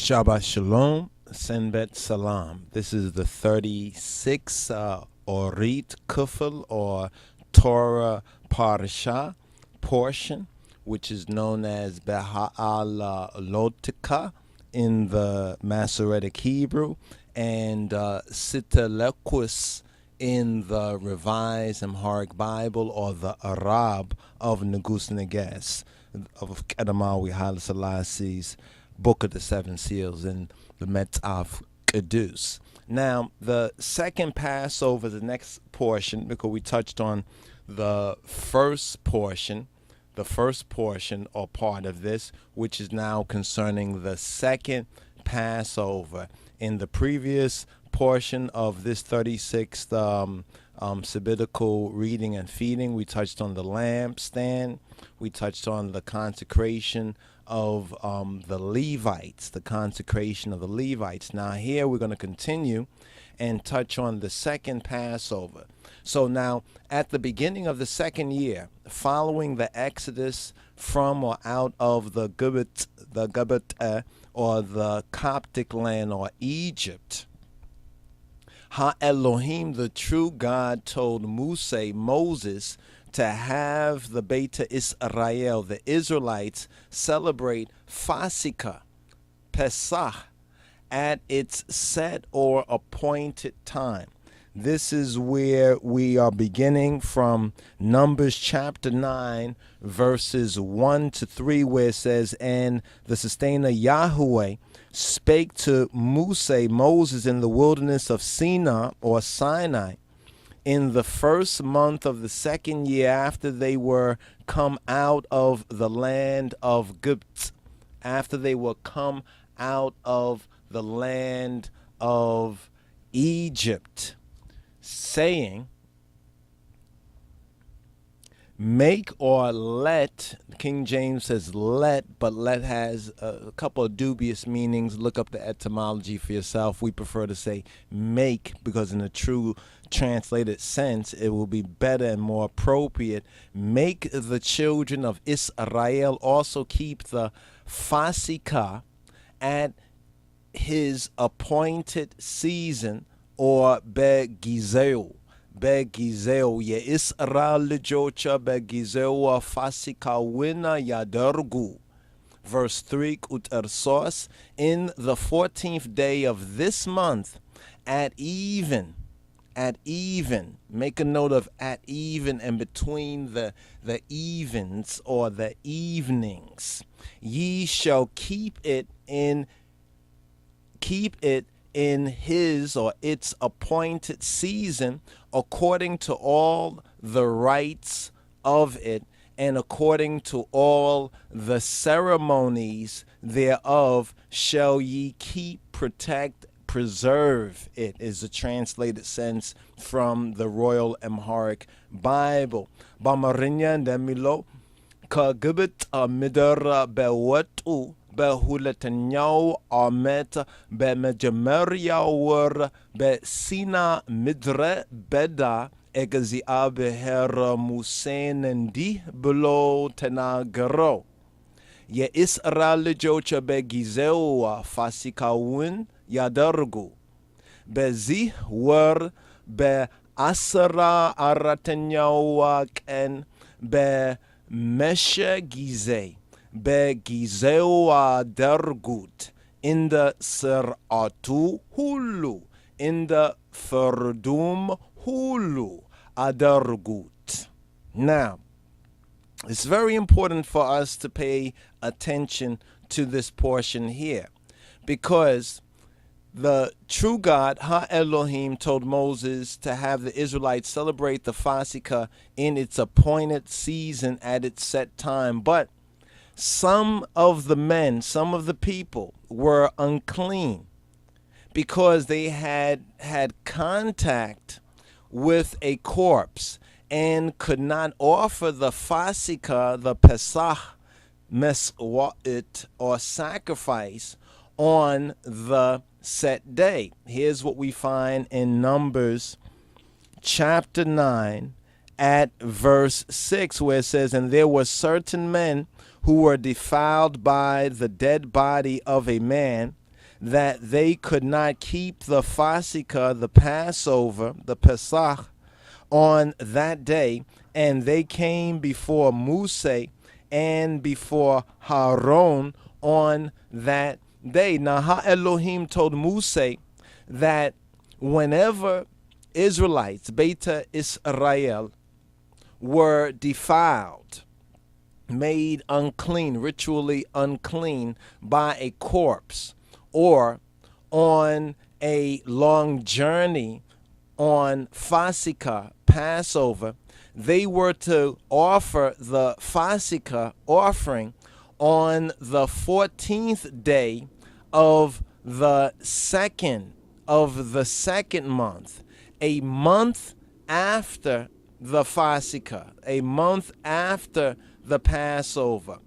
Shabbat Shalom, Senbet Salam. This is the 36th Orit Kufel or Torah Parasha portion, which is known as Beha'al Lotika in the Masoretic Hebrew and Sitelekus in the Revised Amharic Bible or the Arab of Negus Neges of Kedamawi Haile Selassie's Book of the Seven Seals in the Metzav Kedus. Now, the second Passover, the next portion, because we touched on the first portion or part of this, which is now concerning the second Passover. In the previous portion of this 36th Sabbatical reading and feeding, we touched on the lampstand. We touched on the consecration of the Levites, the consecration of the Levites. Now here we're going to continue and touch on the second Passover. So now at the beginning of the second year, following the exodus from or out of the Gubit or the Coptic land or Egypt, Ha-Elohim, the true God, told Moses to have the Beta Israel, the Israelites, celebrate Fasika, Pesach, at its set or appointed time. This is where we are beginning from Numbers chapter 9, verses 1 to 3, where it says, "And the sustainer Yahweh spake to Moses in the wilderness of Sinai or Sinai, in the first month of the second year after they were come out of the land of Egypt," after they were come out of the land of Egypt, saying, "Make or let," King James says let, but let has a couple of dubious meanings. Look up the etymology for yourself. We prefer to say make, because in a true translated sense, it will be better and more appropriate. "Make the children of Israel also keep the Fasika at his appointed season, or Begizeu. Begizeu, ye Israel lijocha Begizeu Fasika wina yadergu." Verse 3, Utersos, "In the 14th day of this month, at even," make a note of at even and between the evens or the evenings, "ye shall keep it in his or its appointed season, according to all the rites of it, and according to all the ceremonies thereof shall ye keep, protect, preserve it," is the translated sense from the Royal Amharic Bible. "Bamarinya demilo kagibit midera bewatu behuletanyaw amet bemejemeria wor besina midre beda egazia beher musenendi below tenagaro. Ye Israel jocha begizeu fasikawin yadargu. Bezi wor be asara aratanyawaken be meshe gize. Begizeu dergut in the seratu hulu, in the ferdum hulu adergut." Now, it's very important for us to pay attention to this portion here, because the true God, Ha-Elohim, told Moses to have the Israelites celebrate the Fasika in its appointed season at its set time. But some of the men, some of the people were unclean because they had contact with a corpse and could not offer the Fasika, the Pesach, Meswa'it, or sacrifice on the set day. Here's what we find in Numbers chapter 9 at verse 6, where it says, "And there were certain men who were defiled by the dead body of a man, that they could not keep the Fasika, the Passover, the Pesach, on that day, and they came before Moses and before Haron on that day. Now, Ha-Elohim told Moses that whenever Israelites, Beta Israel, were defiled, made unclean, ritually unclean by a corpse, or on a long journey on Fasika, Passover, they were to offer the Fasika offering on the 14th day of the second month, a month after the Fasika, a month after the Passover.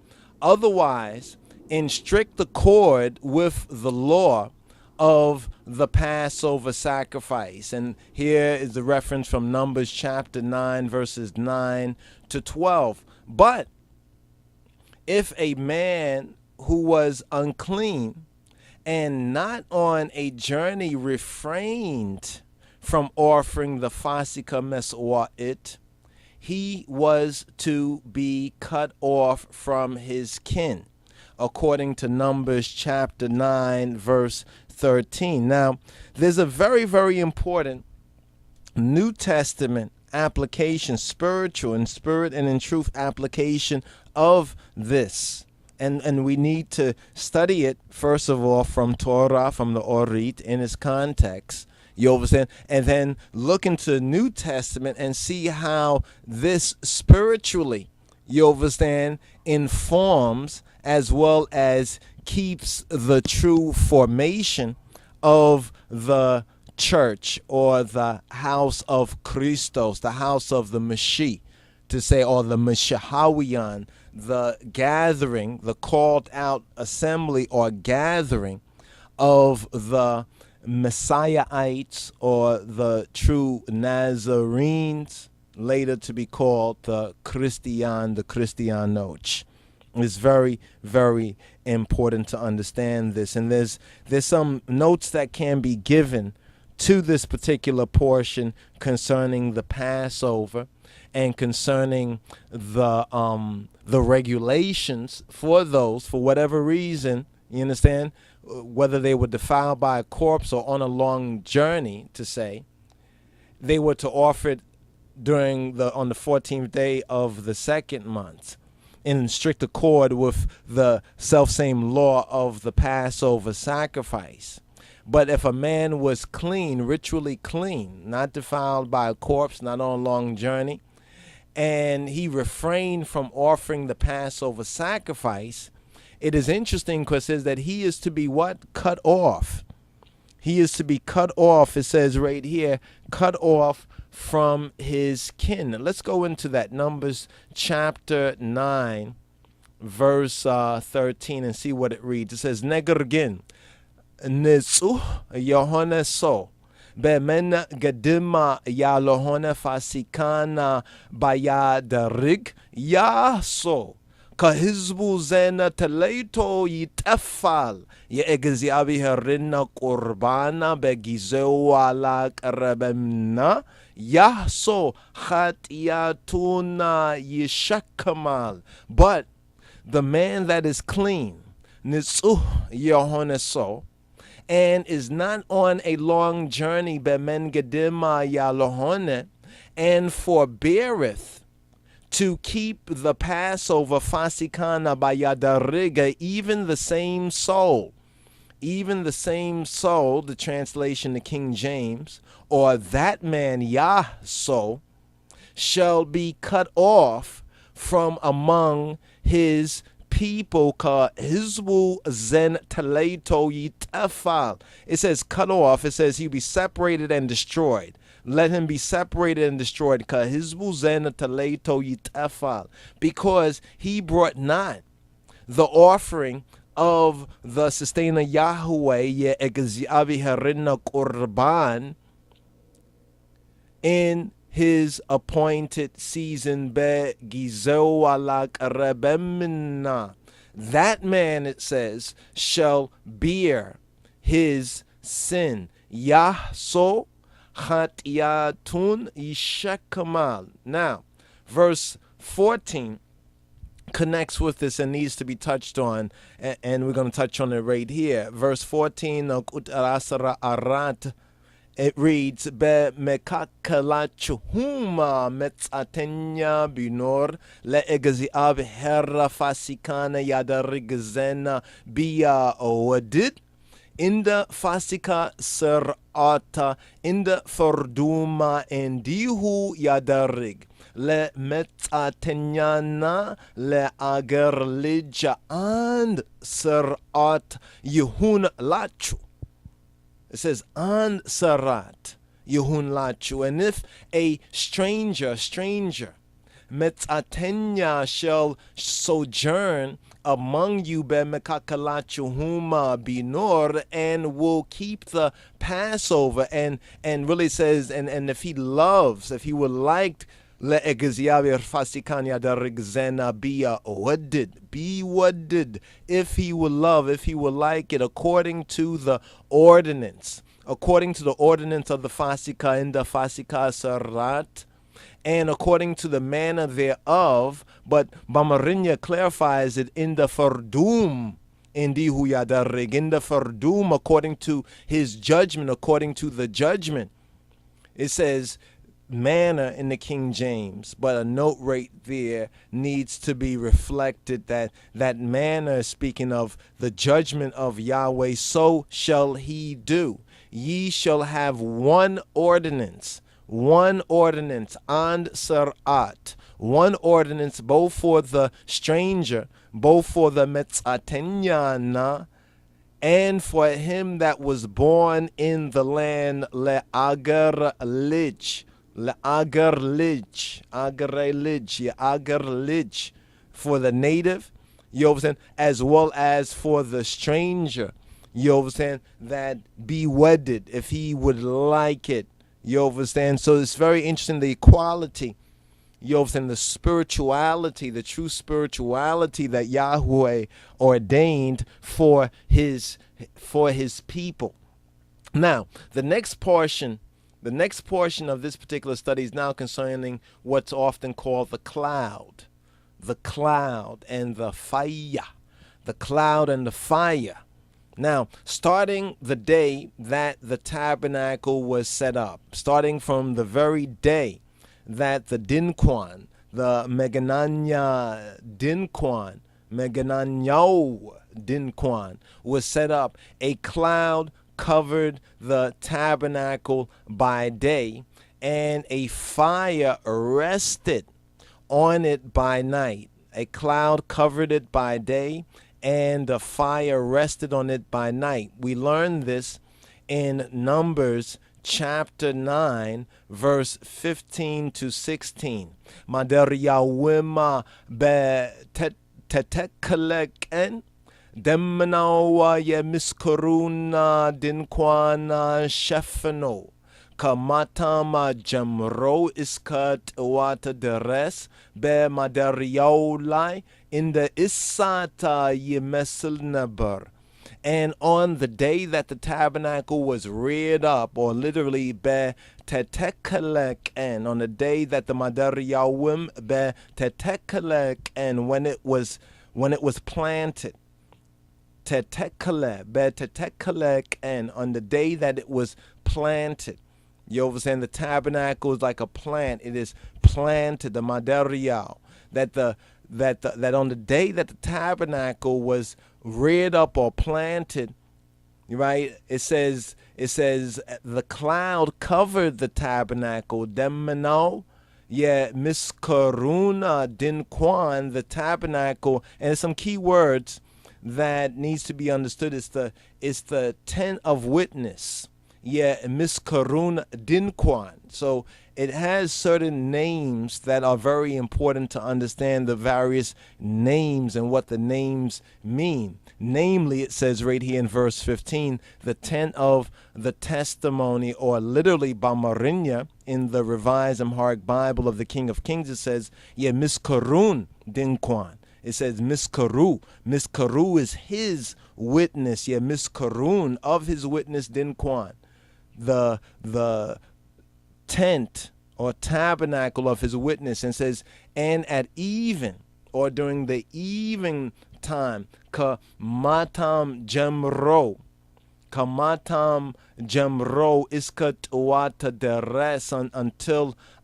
Otherwise, in strict accord with the law of the Passover sacrifice. And here is the reference from Numbers chapter 9, verses 9 to 12. But if a man who was unclean and not on a journey refrained from offering the Fasika Meswa'it, he was to be cut off from his kin, according to Numbers chapter 9, verse 13. Now, there's a very, very important New Testament application, spiritual in spirit and in truth application of this. And we need to study it, first of all, from Torah, from the Orit, in its context. You understand? And then look into the New Testament and see how this spiritually, you understand, informs as well as keeps the true formation of the church, or the house of Christos, the house of the Mashiach, to say, or the Mashahawiyan, the gathering, the called out assembly or gathering of the Messiahites, or the true Nazarenes, later to be called the Christianos. It's very, very important to understand this. And there's some notes that can be given to this particular portion concerning the Passover and concerning the regulations for those, for whatever reason, you understand, whether they were defiled by a corpse or on a long journey, to say, they were to offer it on the 14th day of the second month, in strict accord with the self-same law of the Passover sacrifice. But if a man was clean, ritually clean, not defiled by a corpse, not on a long journey, and he refrained from offering the Passover sacrifice, it is interesting because it says that he is to be what? Cut off. He is to be cut off, it says right here, cut off from his kin. Let's go into that. Numbers chapter 9, verse 13, and see what it reads. It says, Negergin, Nitzuh Yohaneso, Bemena Gadima Yalohone Fasikana Bayadarig Yaso. Kahizbu zena teleito yitefal ye egziabi herina qurbana begizewala karabemna yahso khatiyatuna yishakamal. But the man that is clean, nitzuh yohoneso, and is not on a long journey, bemen gedima yalohone, and forbeareth to keep the Passover, fasikana bayadariga, even the same soul, the translation to King James, or that man Yahso, shall be cut off from among his people. Ka hizbu zen teleto yitafal. It says cut off. It says he'll be separated and destroyed. Let him be separated and destroyed. Because he brought not the offering of the sustainer Yahweh in his appointed season. That man, it says, shall bear his sin. Yahso Hatiyatun Ishakamal. Now, verse 14 connects with this and needs to be touched on, and we're going to touch on it right here. Verse 14 of Utarasara Arat, it reads, Be mekakalachuhuma metzatenya binor le egaziab herra fasikana yadarigzena biya wadid. In the fasika serata, in the forduma and dihu yadarig. Le metzatenyana le agerlija and serat yehun lachu. It says and serat yehun lachu. And if a stranger metzatenya shall sojourn among you be mekakalachuhuma binor, and will keep the Passover, and really says, and if he would like le egziavir fasikanya darigzena biya be wadded, if he would love, if he would like it, according to the ordinance of the fasika in the fasika sarat, and according to the manner thereof. But Bamarinya clarifies it in the fardum, in the huyadarig, in the fardum, according to his judgment, according to the judgment. It says manner in the King James, but a note right there needs to be reflected, that manner is speaking of the judgment of Yahweh. So shall he do. Ye shall have one ordinance, and sarat, one ordinance, both for the stranger, both for the metzatenyana, and for him that was born in the land, le'ager lich, for the native, you understand, as well as for the stranger, you understand, that be wedded, if he would like it. You understand? So it's very interesting, the equality, you understand, the spirituality, the true spirituality that Yahweh ordained for his people. Now, the next portion of this particular study is now concerning what's often called the cloud and the fire. The cloud and the fire. Now, starting the day that the tabernacle was set up, starting from the very day that the Dinquan, the Megananya Dinquan was set up, a cloud covered the tabernacle by day, and a fire rested on it by night. A cloud covered it by day, and the fire rested on it by night. We learn this in Numbers chapter 9, verse 15 to 16. Mader Yawima be tetekaleken demnawa ye miskoruna dinkwana shefano. Kamatama jamro iskat wata deres be maderiolai in the isata yemesel neber. And on the day that the tabernacle was reared up, or literally be tetekalek, and on the day that the maderiyawim be tetekalek, and when it was planted, tetekale be tetekalek, and on the day that it was planted. You understand, the tabernacle is like a plant. It is planted, the maderiyal. That on the day that the tabernacle was reared up or planted, right? It says the cloud covered the tabernacle. Demeno, yeah, miskaruna dinkwan, the tabernacle, and some key words that needs to be understood. It's the tent of witness. Yeah, miskarun dinkwan. So it has certain names that are very important to understand the various names and what the names mean. Namely, it says right here in verse 15, the tent of the testimony, or literally Bamarinya in the Revised Amharic Bible of the King of Kings, it says, yeah, miskarun dinkwan. It says miskaru. Miskaru is his witness. Yeah, miskarun of his witness dinquan. The tent or tabernacle of his witness, and says, and at even, or during the even time, ka matam jamro. Kamatam Jamro Iskat Wata Deres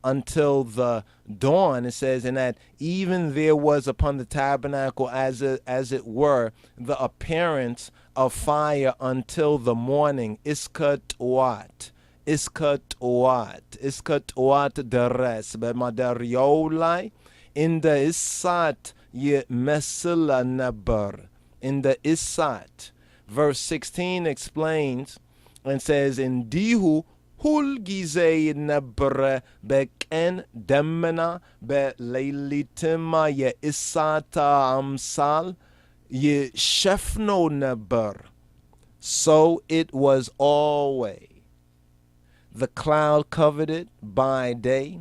until the dawn. It says, and that even there was upon the tabernacle as it were the appearance of fire until the morning. Iskat Wat. Iskat Wat. Iskat Wat Deres. Bemadariolai in the Isat ye Mesila Nabar. In the Isat. Verse 16 explains and says, in Dihu hulgize nebre beken demena be leilitima ye isata amsal ye shefno neber. So it was always. The cloud covered it by day,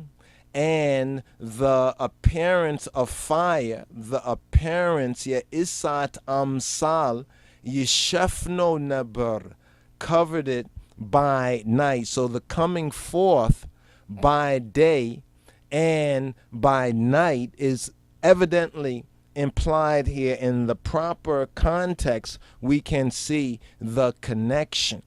and the appearance of fire, the appearance ye isat amsal, Yeshefno Neber, covered it by night. So the coming forth by day and by night is evidently implied here. In the proper context, we can see the connection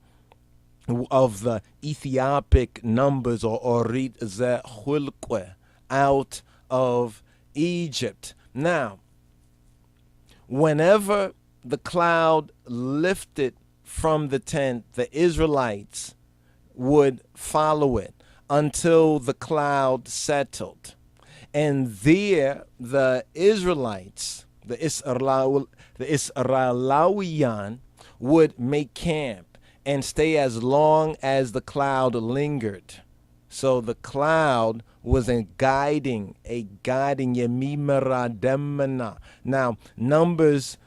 of the Ethiopic numbers, or Orit Ze Hulkwe, out of Egypt. Now, whenever the cloud lifted from the tent, the Israelites would follow it until the cloud settled. And there the Israelites, the Israelawiyan, would make camp and stay as long as the cloud lingered. So the cloud was a guiding Yemimera Demena. Now, Numbers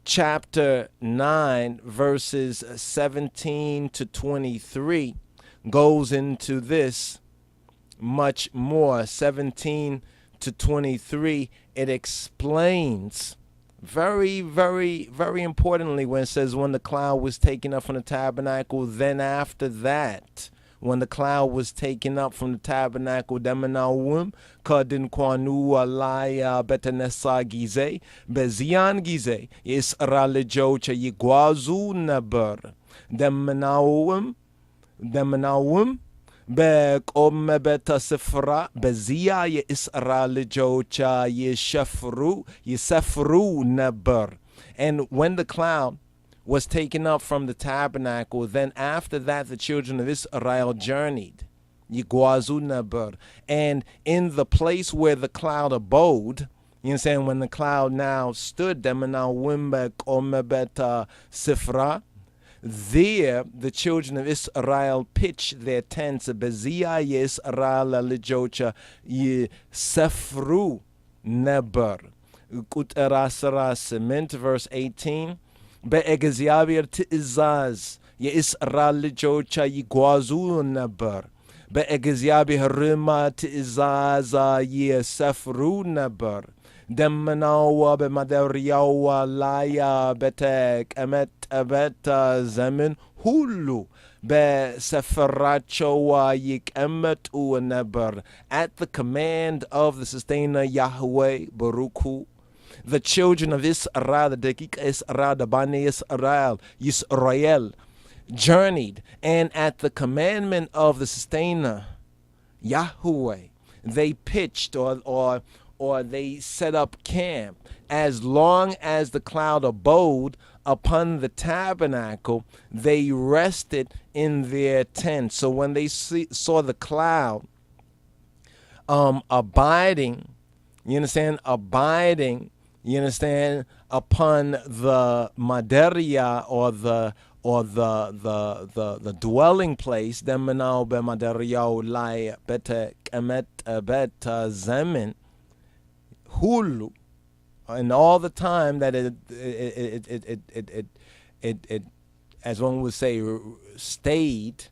chapter 9, verses 17 to 23 goes into this much more. 17 to 23, it explains very, very, very importantly when it says, when the cloud was taken up from the tabernacle, then after that, when the cloud was taken up from the tabernacle, demenawum kadin kwanu alaya betanesa gize bezian gize Israel jocha yigwazu naber demenawum be kom beta sifra bezia ye Israel jocha yeshefru naber. And when the cloud was taken up from the tabernacle, then after that the children of Israel journeyed. And in the place where the cloud abode, you understand, when the cloud now stood, Sifra, there the children of Israel pitched their tents. Bezia Yisrael Lijocha Yisefru Neber. Kuterasara cement, verse 18. Be'egeziabir ti'izaz Yisrael Lijocha Yigwazu Neber. Be'egeziabi harima ti'izaz Yisefru Neber. Demanawa bemadariyawa laya betek emet ebeta zemin hulu be seferachowa yik emet u neber. At the command of the sustainer Yahweh Baruchu, the children of Israel, the Dekik Israel, the Bani Israel, Yisrael, journeyed, and at the commandment of the sustainer Yahweh, they pitched or they set up camp. As long as the cloud abode upon the tabernacle, they rested in their tents. So when they saw the cloud abiding, you understand, upon the Maderia, or the dwelling place, Demanau be Maderiao lai bete kemet bet zemin hulu, and all the time that it as one would say stayed,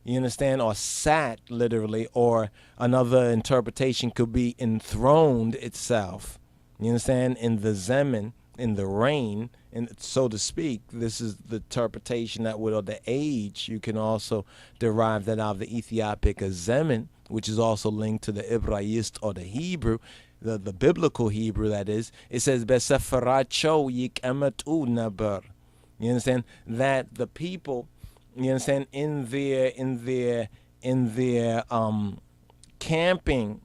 you understand, or sat literally, or another interpretation could be enthroned itself. You understand? In the zemin, in the reign, and so to speak, this is the interpretation that would, or the age. You can also derive that out of the Ethiopic zemin, which is also linked to the Ibraist or the Hebrew, the biblical Hebrew, that is. It says, Besefaracho yikemetu naber. You understand? That the people, you understand, camping,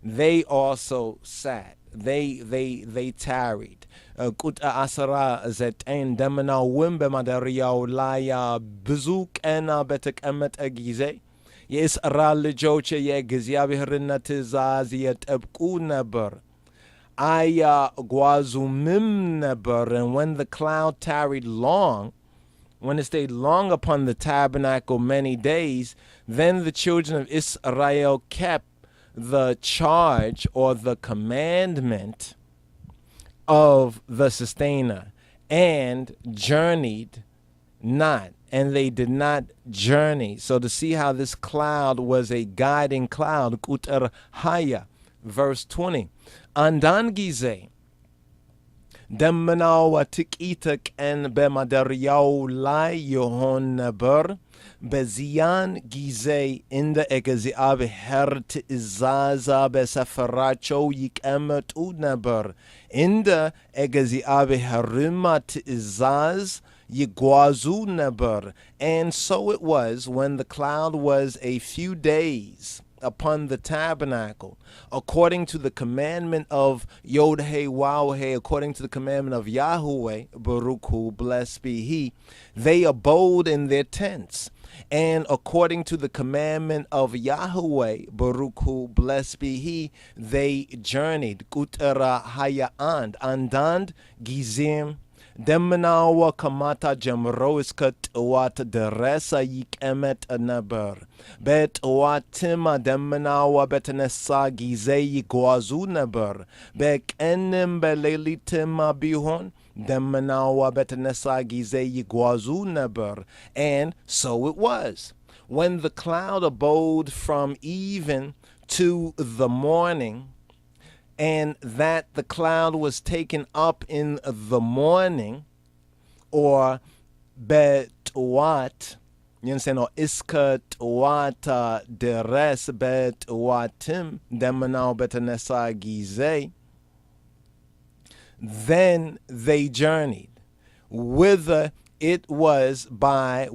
they also sat. They tarried. Kuta asara zetain demana wimbe madariya ulaya bezuk ena betek emet agize. የእስራኤል ልጆች የእግዚአብሔርን ትእዛዝ የጠብቁ ነበር አያጓዙምም ነበር. And when the cloud tarried long, when it stayed long upon the tabernacle many days, then the children of Israel kept the charge or the commandment of the sustainer and journeyed not. And they did not journey. So to see how this cloud was a guiding cloud, Kuter Haya, verse 20. Andan gize, ደመናው ጥቂት ቀን በማደሪያው ላይ ይሆን ነበር። በዚያን ጊዜ እንደ እግዚአብሔር ትእዛዝ በሰፈራቸው ይቀመጡ ነበር። እንደ እግዚአብሔርም ትእዛዝ ይጓዙ ነበር. And so it was when the cloud was a few days upon the tabernacle, according to the commandment of Yod-He, Waw-He, according to the commandment of Yahweh, Baruch Hu, blessed be He, they abode in their tents. And according to the commandment of Yahweh, Baruch Hu, blessed be He, they journeyed. Kutera Haya'and, Andand, Gizim, ደመናው ከማታ ጀምሮ እስከ ጥዋት ድረስ ይቀመጥ ነበር። በጥዋትም ደመናው በተነሳ ጊዜ ይጓዙ ነበር። በቀንም በሌሊትም ቢሆን ደመናው በተነሳ ጊዜ ይጓዙ ነበር. And so it was. When the cloud abode from even to the morning, and that the cloud was taken up in the morning, or betwat, you understand, or iskat wata deres betwatim demanau betanesa gize, then they journeyed, whether it was by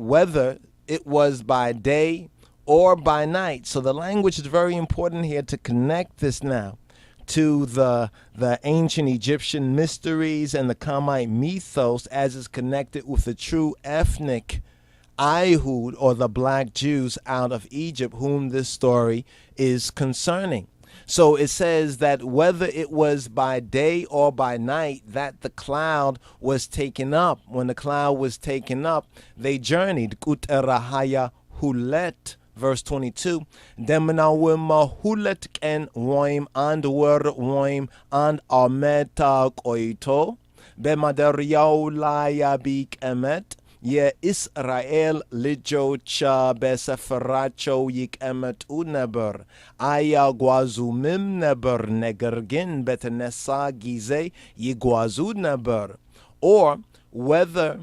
day or by night. So the language is very important here to connect this now to the ancient Egyptian mysteries and the Kamite mythos as is connected with the true ethnic Ayhud, or the black Jews out of Egypt, whom this story is concerning. So it says that whether it was by day or by night that the cloud was taken up. When the cloud was taken up, they journeyed. Kuterahaya hulet. Verse 22, Demanawim hulet ken woim and wer woim and ameta koito, bemadariau laya bik emet, ye Israel lijocha besefaracho yik emet uneber, aya guazumim neber negergin betenesa gize yiguazu neber. Or whether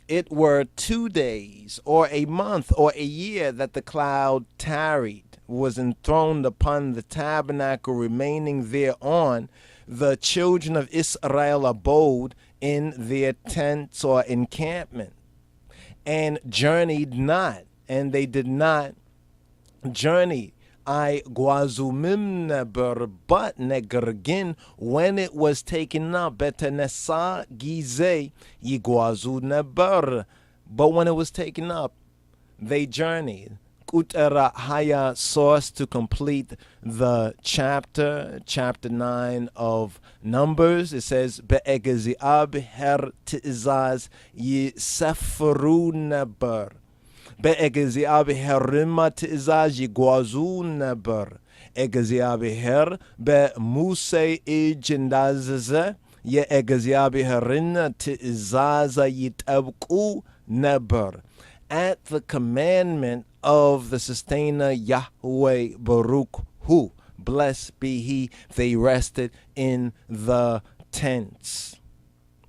it were 2 days or a month or a year that the cloud tarried, was enthroned upon the tabernacle, remaining thereon, the children of Israel abode in their tents or encampment, and journeyed not, and they did not journey. I guazumim neber, but negergin, when it was taken up, betenesa gize yiguazu neber, but when it was taken up, they journeyed. Kutera haya source to complete the chapter 9 of Numbers. It says be'egeziab her ti'izaz yisefru neber. በእግዚአብሔርም ትእዛዝ ይጓዙ ነበር። እግዚአብሔር በሙሴ እጅ እንዳዘዘ የእግዚአብሔርን ትእዛዝ ይጠብቁ ነበር. At the commandment of the sustainer Yahweh Baruch Hu, blessed be he. They rested in the tents,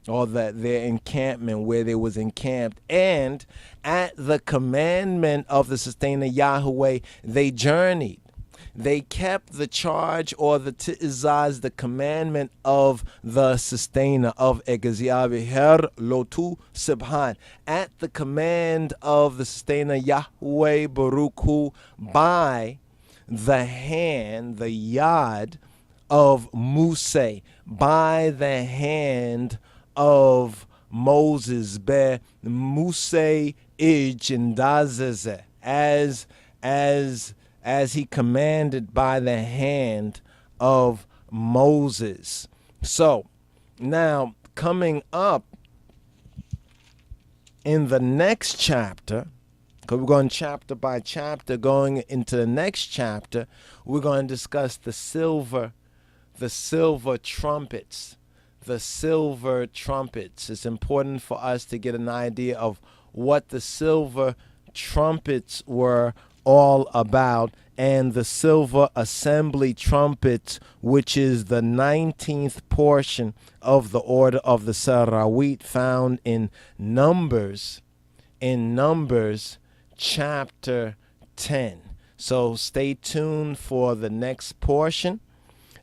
or their encampment where they was encamped. And at the commandment of the sustainer Yahweh, they journeyed. They kept the charge, or the ti'izaz, the commandment of the sustainer of Egaziavi Her Lotu Subhan. At the command of the sustainer Yahweh Baruch, by the hand, the yad of Musa, by the hand of Moses, be Musa ij and dazeze, as he commanded by the hand of Moses. So now coming up in the next chapter, because we're going chapter by chapter, going into the next chapter, we're going to discuss the silver trumpets. The silver trumpets. It's important for us to get an idea of what the silver trumpets were all about, and the silver assembly trumpets, which is the 19th portion of the order of the Sarawit, found in Numbers chapter 10. So stay tuned for the next portion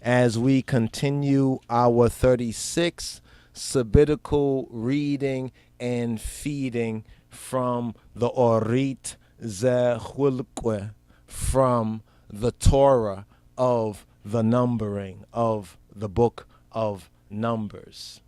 as we continue our 36 sabbatical reading and feeding from the Orit Zechulque, from the Torah of the numbering of the book of Numbers.